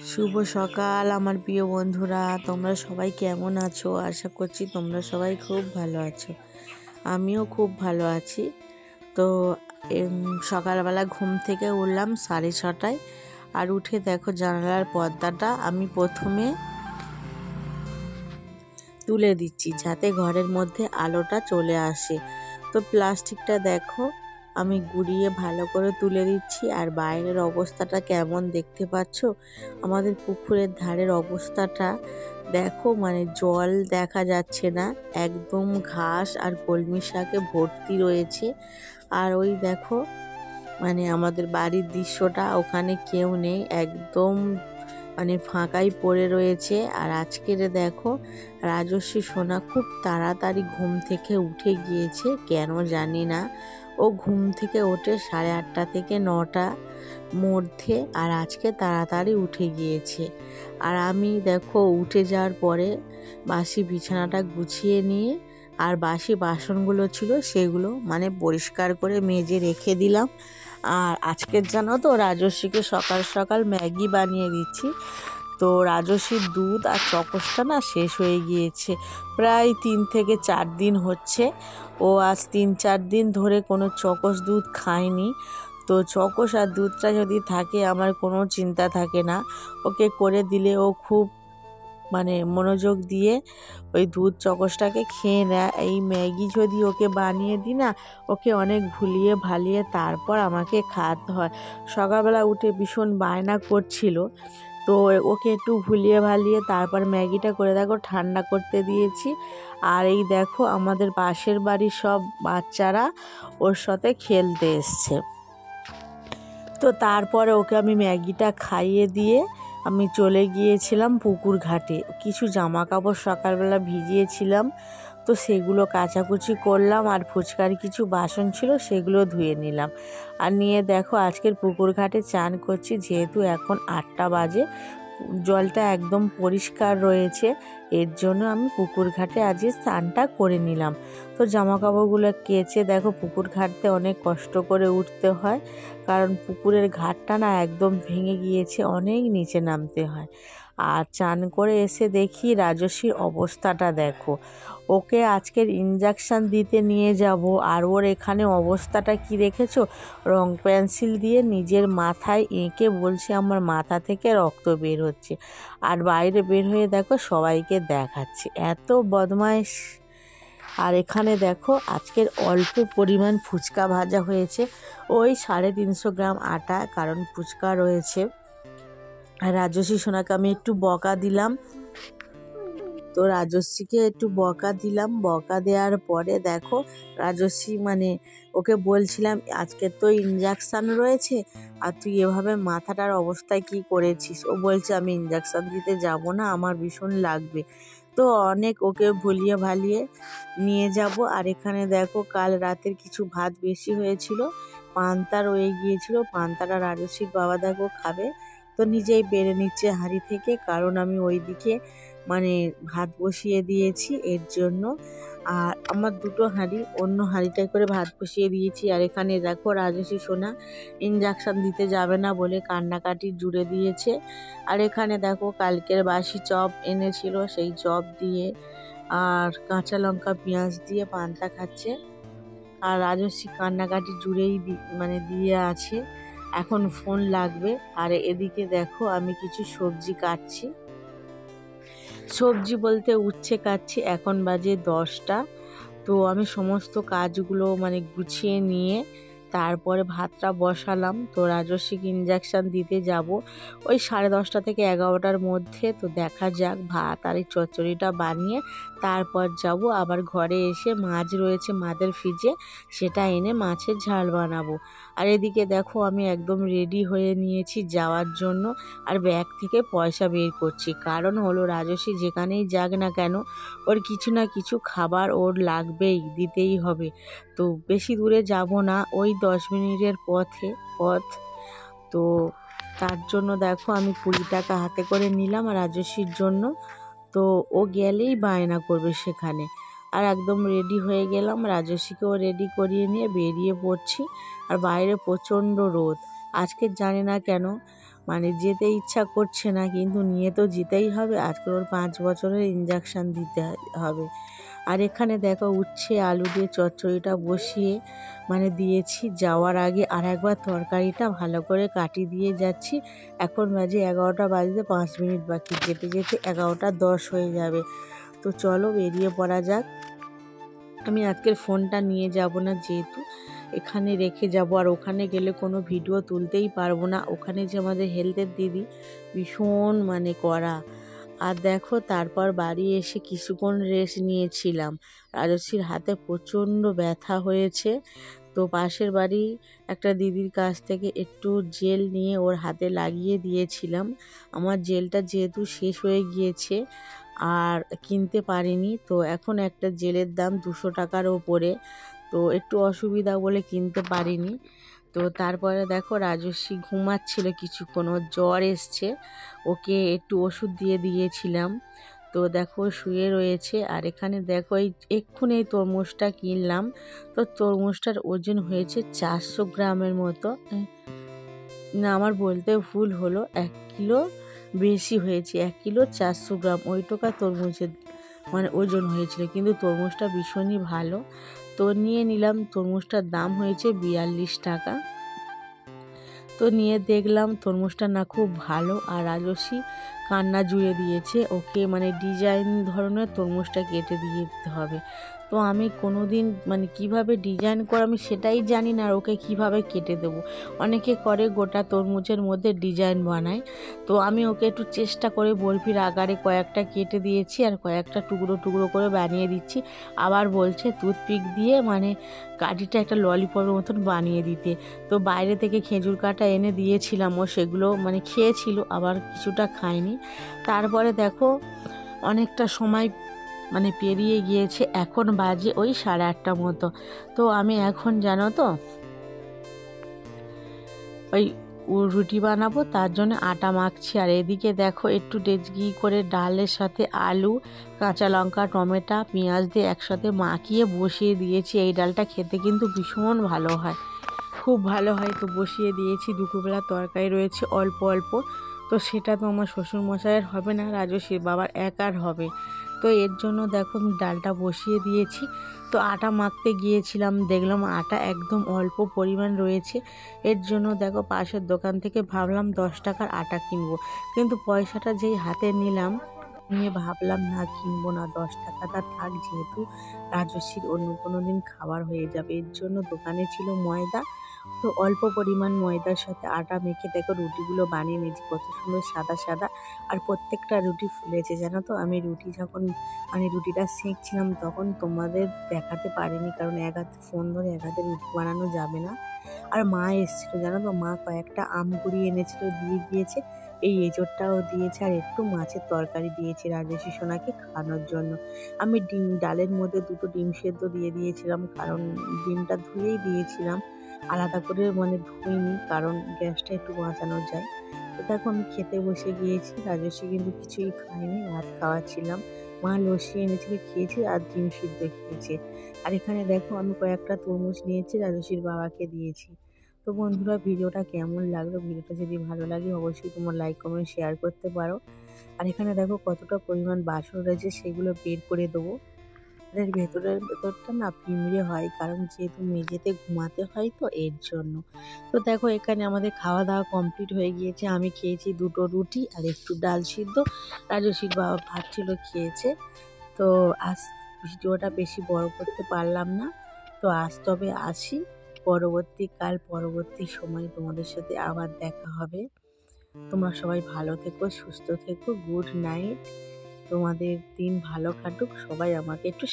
শুভ সকাল আমার প্রিয় বন্ধুরা, তোমরা সবাই কেমন আছো? আশা করছি তোমরা সবাই খুব ভালো আছো। আমিও খুব ভালো আছি। তো সকালবেলা ঘুম থেকে উঠলাম 6:30টায়। আর উঠে দেখো জানালার পর্দাটা আমি প্রথমে তুলে দিচ্ছি যাতে ঘরের মধ্যে আলোটা চলে আসে। তো প্লাস্টিকটা দেখো আমি গুড়িয়ে ভালো করে তুলে দিচ্ছি। আর বাইরের অবস্থাটা কেমন দেখতে পাচ্ছ? আমাদের পুকুরের ধারের অবস্থাটা দেখো, মানে জল দেখা যাচ্ছে না, একদম ঘাস আর কলমি শাকে ভর্তি রয়েছে। আর ওই দেখো মানে আমাদের বাড়ির দৃশ্যটা, ওখানে কেউ নেই, একদম মানে ফাঁকাই পড়ে রয়েছে। আর আজকের দেখো রাজস্বী সোনা খুব তাড়াতাড়ি ঘুম থেকে উঠে গিয়েছে, কেন জানি না। ও ঘুম থেকে ওঠে 8:30 থেকে 9টা মধ্যে, আর আজকে তাড়াতাড়ি উঠে গিয়েছে। আর আমি দেখো উঠে যাওয়ার পরে বাসি বিছানাটা গুছিয়ে নিয়ে আর বাসি বাসনগুলো ছিল সেগুলো মানে পরিষ্কার করে মেজে রেখে দিলাম। আর আজকের জানো তো রাজস্বীকে সকাল সকাল ম্যাগি বানিয়ে দিচ্ছি। তো রাজস্বীর দুধ আর চকসটা না শেষ হয়ে গিয়েছে, প্রায় 3 থেকে 4 দিন হচ্ছে। ও আজ 3-4 দিন ধরে কোনো চকস দুধ খায়নি। তো চকস আর দুধটা যদি থাকে আমার কোনো চিন্তা থাকে না, ওকে করে দিলে ও খুব মানে মনোযোগ দিয়ে ওই দুধ চকসটাকে খেয়ে নেয়। এই ম্যাগি যদি ওকে বানিয়ে দিই না, ওকে অনেক ভুলিয়ে ভালিয়ে তারপর আমাকে খাওয়াতে হয়। সকালবেলা উঠে ভীষণ বায়না করছিল, তো ওকে একটু ভুলিয়ে ভালিয়ে তারপর ম্যাগিটা করে দেখো ঠান্ডা করতে দিয়েছি। আর এই দেখো আমাদের পাশের বাড়ির সব বাচ্চারা ওর সাথে খেলতে এসছে। তো তারপরে ওকে আমি ম্যাগিটা খাইয়ে দিয়ে আমি চলে গিয়েছিলাম পুকুর ঘাটে। কিছু জামা কাপড় সকালবেলা ভিজিয়েছিলাম, তো সেগুলো কাচাকুচি করলাম। আর ফুচকার কিছু বাসন ছিল সেগুলো ধুয়ে নিলাম। আর নিয়ে দেখো আজকের পুকুর ঘাটে চান করছি, যেহেতু এখন 8টা বাজে, জলটা একদম পরিষ্কার রয়েছে, এর জন্য আমি পুকুর ঘাটে আজকে স্নানটা করে নিলাম। তো জামা কাপড়গুলো কেচে দেখো পুকুর ঘাটতে অনেক কষ্ট করে উঠতে হয়, কারণ পুকুরের ঘাটটা না একদম ভেঙে গিয়েছে, অনেক নিচে নামতে হয়। আর চান করে এসে দেখি রাজস্বীর অবস্থাটা দেখো। ওকে আজকের ইঞ্জেকশন দিতে নিয়ে যাব, আর ওর এখানে অবস্থাটা কি দেখেছো? রং পেন্সিল দিয়ে নিজের মাথায় এঁকে বলছে আমার মাথা থেকে রক্ত বের হচ্ছে। আর বাইরে বের হয়ে দেখো সবাইকে দেখাচ্ছে, এত বদমাইশ। আর এখানে দেখো আজকের অল্প পরিমাণ ফুচকা ভাজা হয়েছে, ওই 350 গ্রাম আটা, কারণ ফুচকা রয়েছে। আর রাজস্বী সোনাকে আমি একটু বকা দিলাম। তো রাজস্বীকে একটু বকা দিলাম, বকা দেওয়ার পরে দেখো রাজস্বী মানে ওকে বলছিলাম আজকে তো ইঞ্জেকশন রয়েছে, আর তুই এভাবে মাথাটার অবস্থায় কি করেছিস? ও বলছে আমি ইঞ্জেকশন দিতে যাব না, আমার ভীষণ লাগবে। তো অনেক ওকে ভুলিয়ে ভালিয়ে নিয়ে যাব। আর এখানে দেখো কাল রাতের কিছু ভাত বেশি হয়েছিল, পান্তা রয়ে গিয়েছিল, পান্তাটা রাজস্বীর বাবা দেখো খাবে, তো নিজেই বেড়ে নিচ্ছে হাঁড়ি থেকে, কারণ আমি ওইদিকে মানে ভাত বসিয়ে দিয়েছি এর জন্য। আর আমার 2টো হাঁড়ি, অন্য হাঁড়িটায় করে ভাত বসিয়ে দিয়েছি। আর এখানে দেখো রাজস্বী সোনা ইঞ্জেকশন দিতে যাবে না বলে কান্নাকাটি জুড়ে দিয়েছে। আর এখানে দেখো কালকের বাসি চপ এনেছিল, সেই চপ দিয়ে আর কাঁচা লঙ্কা পেঁয়াজ দিয়ে পান্তা খাচ্ছে। আর রাজস্বী কান্নাকাটি জুড়েই মানে দিয়ে আছে, এখন ফোন লাগবে। আর এদিকে দেখো আমি কিছু সবজি কাটছি, সবজি বলতে উচ্ছে কাটছি। এখন বাজে 10টা। তো আমি সমস্ত কাজগুলো মানে গুছিয়ে নিয়ে তারপরে ভাতটা বসালাম। তো রাজস্বীকে ইঞ্জেকশন দিতে যাব ওই 10:30 থেকে 11টার মধ্যে। তো দেখা যাক, ভাত আর এই চচ্চড়িটা বানিয়ে তারপর যাব। আবার ঘরে এসে মাছ রয়েছে মাদের ফ্রিজে, সেটা এনে মাছের ঝাল বানাবো। আর এদিকে দেখো আমি একদম রেডি হয়ে নিয়েছি যাওয়ার জন্য, আর ব্যাগ থেকে পয়সা বের করছি, কারণ হলো রাজস্বী যেখানেই যাক না কেন ওর কিছু না কিছু খাবার ওর লাগবেই, দিতেই হবে। তো বেশি দূরে যাব না, ওই 10 মিনিটের পথ। তো তার জন্য দেখো আমি 20 টাকা হাতে করে নিলাম রাজস্বীর জন্য। তো ও গেলেই বায়না করবে সেখানে। আর একদম রেডি হয়ে গেলাম, রাজস্বীকেও রেডি করিয়ে নিয়ে বেরিয়ে পড়ছি। আর বাইরে প্রচণ্ড রোদ, আজকে জানি না কেন মানে যেতে ইচ্ছা করছে না, কিন্তু নিয়ে তো যেতেই হবে। আজকে ওর 5 বছরের ইঞ্জেকশন দিতে হবে। আর এখানে দেখো উচ্ছে আলু দিয়ে চচ্চড়িটা বসিয়ে মানে দিয়েছি। যাওয়ার আগে আর একবার তরকারিটা ভালো করে কাটি দিয়ে যাচ্ছি। এখন বাজে 11টা বাজতে 5 মিনিট বাকি, যেতে যেতে 11টা 10 হয়ে যাবে। তো চলো বেরিয়ে পড়া যাক। আমি আজকের ফোনটা নিয়ে যাব না, যেহেতু এখানে রেখে যাব, আর ওখানে গেলে কোনো ভিডিও তুলতেই পারবো না। ওখানে যে আমাদের হেলথের দিদি ভীষণ মানে কড়া। আর দেখো তারপর বাড়ি এসে কিছুক্ষণ রেস্ট নিয়েছিলাম। রাজস্বীর হাতে প্রচণ্ড ব্যথা হয়েছে, তো পাশের বাড়ি একটা দিদির কাছ থেকে একটু জেল নিয়ে ওর হাতে লাগিয়ে দিয়েছিলাম। আমার জেলটা যেহেতু শেষ হয়ে গিয়েছে আর কিনতে পারিনি, তো এখন একটা জেলের দাম 200 টাকার ওপরে, তো একটু অসুবিধা বলে কিনতে পারিনি। তো তারপরে দেখো রাজস্বী ঘুমাচ্ছিল কিছুক্ষণ, ওর জ্বর এসছে, ওকে একটু ওষুধ দিয়ে দিয়েছিলাম। তো দেখো শুয়ে রয়েছে। আর এখানে দেখো এক্ষুনি এই তরমুজটা কিনলাম, তো তরমুজটার ওজন হয়েছে 400 গ্রামের মতো। না, আমার বলতে ভুল হলো, 1 কিলো বেশি হয়েছে, 1 কিলো 400 গ্রাম ওই টাকা তরমুজের মানে ওজন হয়েছিল। কিন্তু তরমুজটা ভীষণই ভালো, তো নিয়ে নিলাম। তরমুজটার দাম হয়েছে 42 টাকা। তো নিয়ে দেখলাম তরমুজটা না খুব ভালো। আর রাজস্বী কান্না জুড়ে দিয়েছে, ওকে মানে ডিজাইন ধরনের তরমুজটা কেটে দিয়ে দিতে হবে। তো আমি কোনো দিন মানে কিভাবে ডিজাইন করে আমি সেটাই জানি না, আর ওকে কিভাবে কেটে দেবো। অনেকে করে গোটা তরমুজের মধ্যে ডিজাইন বানায়, তো আমি ওকে একটু চেষ্টা করে বরফির আকারে কয়েকটা কেটে দিয়েছি, আর কয়েকটা টুকরো টুকরো করে বানিয়ে দিচ্ছি। আবার বলছে টুথপিক দিয়ে মানে কাঠিটা একটা ললিপপের মতন বানিয়ে দিতে। তো বাইরে থেকে খেজুর কাটা এনে দিয়েছিলাম, ও সেগুলো মানে খেয়েছিল, আবার কিছুটা খায়নি। তারপরে দেখো অনেকটা সময় মানে পেরিয়ে গিয়েছে, এখন বাজে ওই 8:30 মতো। তো আমি এখন জানো তো ওই রুটি বানাবো, তার জন্য আটা মাখছি। আর এদিকে দেখো একটু ডেজকি করে ডালের সাথে আলু, কাঁচা লঙ্কা, টমেটো, পেঁয়াজ দিয়ে একসাথে মাখিয়ে বসিয়ে দিয়েছি। এই ডালটা খেতে কিন্তু ভীষণ ভালো হয়, খুব ভালো হয়। তো বসিয়ে দিয়েছি। দুপুরবেলা তরকারি রয়েছে অল্প অল্প, তো সেটা তো আমার শ্বশুরমশাইয়ের হবে না, রাজস্বীর বাবার একার হবে। তো এর জন্য দেখো আমি ডালটা বসিয়ে দিয়েছি। তো আটা মাখতে গিয়েছিলাম, দেখলাম আটা একদম অল্প পরিমাণ রয়েছে। এর জন্য দেখো পাশের দোকান থেকে ভাবলাম 10 টাকার আটা কিনবো, কিন্তু পয়সাটা যেই হাতে নিলাম নিয়ে ভাবলাম না কিনবো না, 10 টাকাটা থাক, যেহেতু রাজস্বীর অন্য কোনো দিন খাবার হয়ে যাবে। এর জন্য দোকানে ছিল ময়দা, তো অল্প পরিমাণ ময়দার সাথে আটা মেখে দেখো রুটিগুলো বানিয়ে নিয়েছি, কত সুন্দর সাদা সাদা। আর প্রত্যেকটা রুটি ফুলেছে জানো তো। আমি রুটি যখন মানে রুটিটা সেঁকছিলাম তখন তোমাদের দেখাতে পারিনি, কারণ এক হাতে ফোন ধরে এক হাতে রুটি বানানো যাবে না। আর মা এসেছিল জানো তো, মা কয়েকটা আম কুড়িয়ে এনেছিল, দিয়ে গিয়েছে। এই এঁচোড়টাও দিয়েছে, আর একটু মাছের তরকারি দিয়েছে রাজস্বী সোনাকে খাওয়ানোর জন্য। আমি ডালের মধ্যে 2টো ডিম সেদ্ধ দিয়ে দিয়েছিলাম, কারণ ডিমটা ধুয়েই দিয়েছিলাম, আলাদা করে মানে ধুইনি, কারণ গ্যাসটা একটু বাঁচানো যায়। তো দেখো আমি খেতে বসে গিয়েছি। রাজস্বী কিন্তু কিছুই খায়নি, ভাত খাওয়াচ্ছিলাম। মা লস্যি এনেছিল, খেয়েছি, আর ডিম সিদ্ধ খেয়েছে। আর এখানে দেখো আমি কয়েকটা তরমুজ নিয়েছি, রাজস্বীর বাবাকে দিয়েছি। তো বন্ধুরা ভিডিওটা কেমন লাগলো, ভিডিওটা যদি ভালো লাগে অবশ্যই তোমার লাইক কমেন্ট শেয়ার করতে পারো। আর এখানে দেখো কতটা পরিমাণ বাসন রয়েছে, সেগুলো বের করে দেবো। এর ভেতরটা না পিঁমড়ে হয়, কারণ যেহেতু মেঝেতে ঘুমাতে হয়, তো এর জন্য। তো দেখো এখানে আমাদের খাওয়া দাওয়া কমপ্লিট হয়ে গিয়েছে। আমি খেয়েছি 2টো রুটি আর একটু ডাল সিদ্ধ, রাজস্বীর বাবা ভাত ছিল, খেয়েছে। তো আজ ভিডিওটা বেশি বড় করতে পারলাম না, তো আজ তবে আসি। পরবর্তী সময় তোমাদের সাথে আবার দেখা হবে। তোমরা সবাই ভালো থেকো, সুস্থ থেকো। গুড নাইট, তোমাদের দিন ভালো কাটুক। সবাই আমাকে একটু